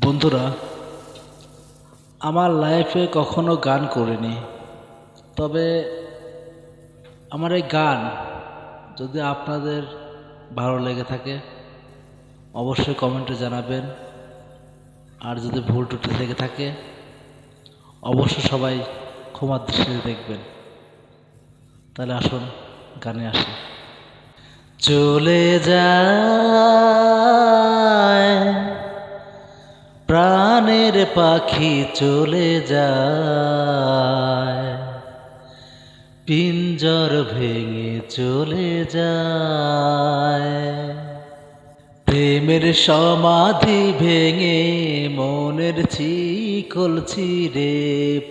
বন্ধুরা, আমার লাইফে কখনো গান করিনি, তবে আমার এই গান যদি আপনাদের ভালো লেগে থাকে অবশ্যই কমেন্টে জানাবেন। আর যদি ভুল ত্রুটি লেগে থাকে অবশ্যই সবাই ক্ষমার দৃষ্টিতে দেখবেন। তাহলে আসুন গানে আসি। চলে যায় প্রাণের পাখি, চলে যায় পিঞ্জর ভেঙে, চলে যায় প্রেমের সমাধি ভেঙে, মনের শিকল ছিঁড়ে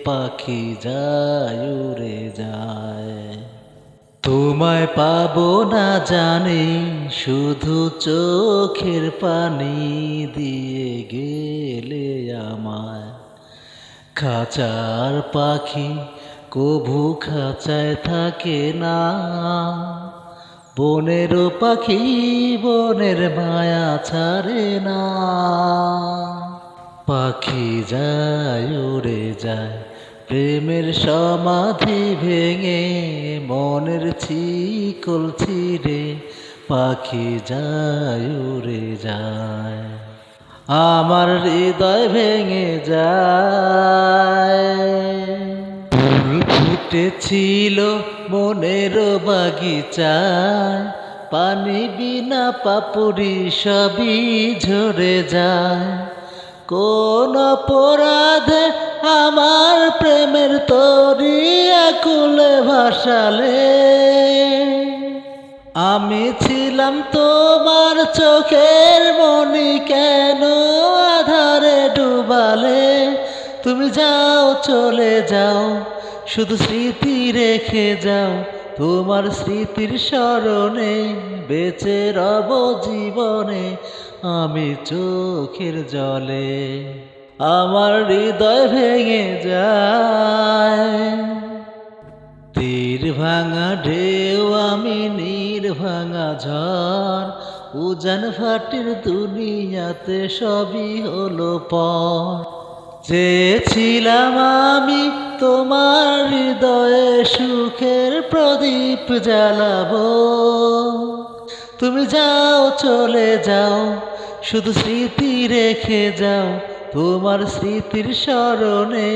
পাখি যায় উড়ে যায়। তোমায় পাবো না জানি, শুধু চোখের পানি দিয়ে গেলে আমায়। খাঁচার পাখি কভু খাঁচায় থাকে না, বনেরও পাখি বনের মায়া ছাড়ে না। পাখি যায় উড়ে যায় প্রেমের সমাধি ভেঙে, মনের শিকল ছিঁড়ে পাখি যায় উড়ে যায়। আমার হৃদয় ভেঙে যায়। ফুল ফুটেছিল মনের বাগিচায়, পানি বিনা পাপড়ি সবই ঝরে যায়। কোন অপরাধে আমার প্রেমের তরি আকুলে ভাসালে, আমি ছিলাম তোমার চোখের মনি, কেন আধারে ডুবালে? তুমি যাও চলে যাও, শুধু স্মৃতি রেখে যাও। তোমার স্মৃতির স্মরণে বেঁচে রব জীবনে আমি চোখের জলে। আমার হৃদয় ভেঙে যায়। তীর ভাঙা ঢেউ আমি, নীর ভাঙা ঝড়, উজান ভাটির দুনিয়াতে সবই হলো পর। চেয়েছিলাম আমি তোমার হৃদয়ে সুখের প্রদীপ জ্বালাবো, তুমি যাও চলে যাও, শুধু স্মৃতি রেখে যাও। তোমার স্মৃতির স্মরণে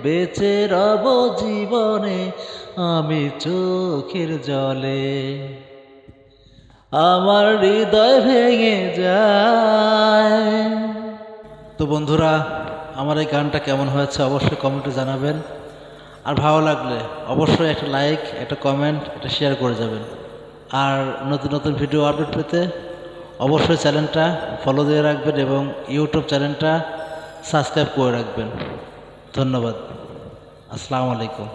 বেঁচে রব জীবনে আমি চোখের জলে। আমার হৃদয় ভেঙে যায়। তো বন্ধুরা, আমার এই গানটা কেমন হয়েছে অবশ্যই কমেন্টে জানাবেন। আর ভালো লাগলে অবশ্যই একটা লাইক, একটা কমেন্ট, একটা শেয়ার করে যাবেন। আর নতুন নতুন ভিডিও আপডেট পেতে অবশ্যই চ্যানেলটা ফলো দিয়ে রাখবেন এবং ইউটিউব চ্যানেলটা সাবস্ক্রাইব করে রাখবেন। ধন্যবাদ। আসসালামু আলাইকুম।